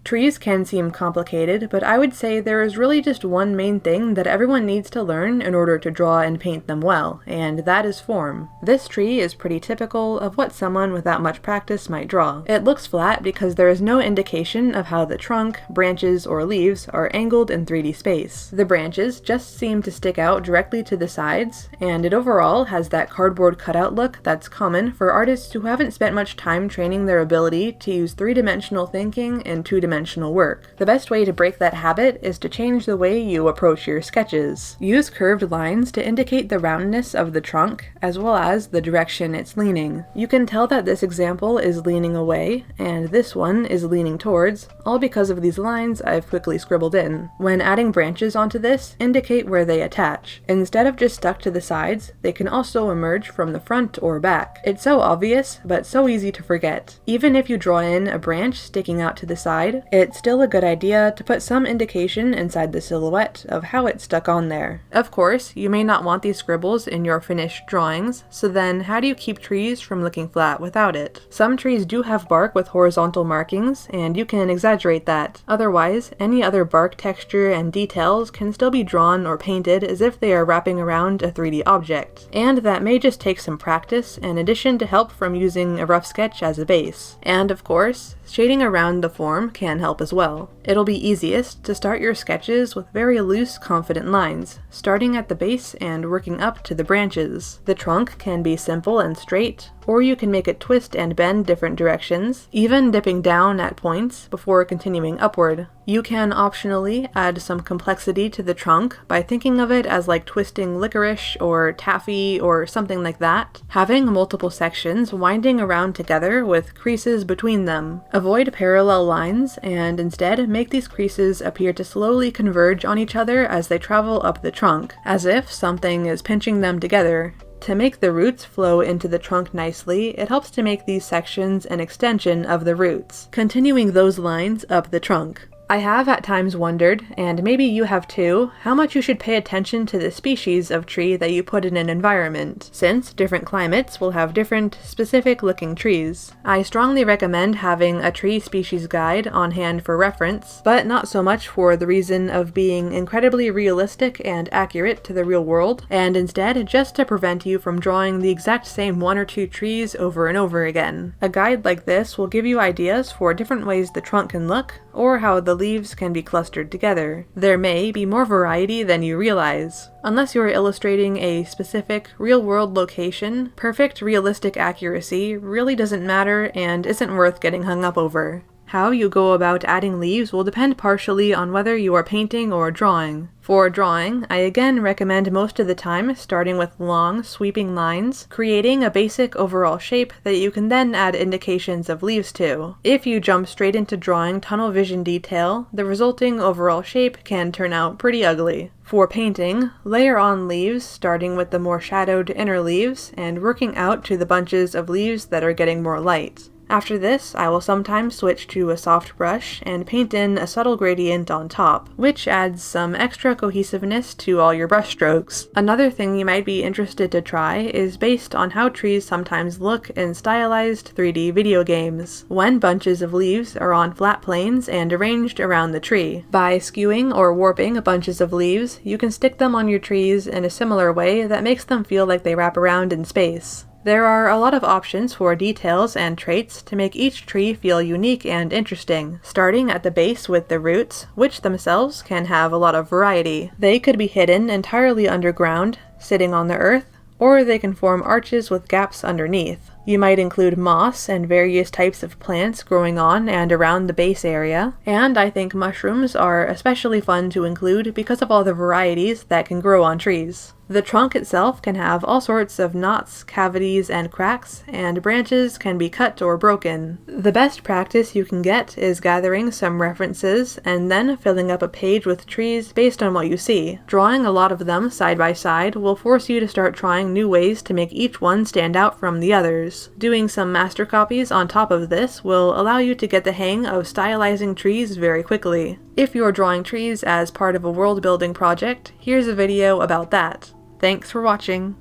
Trees can seem complicated, but I would say there is really just one main thing that everyone needs to learn in order to draw and paint them well, and that is form. This tree is pretty typical of what someone without much practice might draw. It looks flat because there is no indication of how the trunk, branches, or leaves are angled in 3D space. The branches just seem to stick out directly to the sides, and it overall has that cardboard cutout look that's common for artists who haven't spent much time training their ability to use three-dimensional thinking and two-dimensional work. The best way to break that habit is to change the way you approach your sketches. Use curved lines to indicate the roundness of the trunk, as well as the direction it's leaning. You can tell that this example is leaning away, and this one is leaning towards, all because of these lines I've quickly scribbled in. When adding branches onto this, indicate where they attach. Instead of just stuck to the sides, they can also emerge from the front or back. It's so obvious, but so easy to forget. Even if you draw in a branch sticking out to the side, it's still a good idea to put some indication inside the silhouette of how it's stuck on there. Of course, you may not want these scribbles in your finished drawings, so then how do you keep trees from looking flat without it? Some trees do have bark with horizontal markings, and you can exaggerate that. Otherwise, any other bark texture and details can still be drawn or painted as if they are wrapping around a 3D object. And that may just take some practice in addition to help from using a rough sketch as a base. And of course, shading around the form can help as well. It'll be easiest to start your sketches with very loose, confident lines, starting at the base and working up to the branches. The trunk can be simple and straight, or you can make it twist and bend different directions, even dipping down at points before continuing upward. You can optionally add some complexity to the trunk by thinking of it as like twisting licorice or taffy or something like that, having multiple sections winding around together with creases between them. Avoid parallel lines and instead make these creases appear to slowly converge on each other as they travel up the trunk, as if something is pinching them together. To make the roots flow into the trunk nicely, it helps to make these sections an extension of the roots, continuing those lines up the trunk. I have at times wondered, and maybe you have too, how much you should pay attention to the species of tree that you put in an environment, since different climates will have different, specific-looking trees. I strongly recommend having a tree species guide on hand for reference, but not so much for the reason of being incredibly realistic and accurate to the real world, and instead just to prevent you from drawing the exact same one or two trees over and over again. A guide like this will give you ideas for different ways the trunk can look, or how the leaves can be clustered together. There may be more variety than you realize. Unless you're illustrating a specific, real-world location, perfect realistic accuracy really doesn't matter and isn't worth getting hung up over. How you go about adding leaves will depend partially on whether you are painting or drawing. For drawing, I again recommend most of the time starting with long, sweeping lines, creating a basic overall shape that you can then add indications of leaves to. If you jump straight into drawing tunnel vision detail, the resulting overall shape can turn out pretty ugly. For painting, layer on leaves starting with the more shadowed inner leaves and working out to the bunches of leaves that are getting more light. After this, I will sometimes switch to a soft brush and paint in a subtle gradient on top, which adds some extra cohesiveness to all your brush strokes. Another thing you might be interested to try is based on how trees sometimes look in stylized 3D video games, when bunches of leaves are on flat planes and arranged around the tree. By skewing or warping bunches of leaves, you can stick them on your trees in a similar way that makes them feel like they wrap around in space. There are a lot of options for details and traits to make each tree feel unique and interesting, starting at the base with the roots, which themselves can have a lot of variety. They could be hidden entirely underground, sitting on the earth, or they can form arches with gaps underneath. You might include moss and various types of plants growing on and around the base area, and I think mushrooms are especially fun to include because of all the varieties that can grow on trees. The trunk itself can have all sorts of knots, cavities, and cracks, and branches can be cut or broken. The best practice you can get is gathering some references and then filling up a page with trees based on what you see. Drawing a lot of them side by side will force you to start trying new ways to make each one stand out from the others. Doing some master copies on top of this will allow you to get the hang of stylizing trees very quickly. If you're drawing trees as part of a world-building project, here's a video about that. Thanks for watching.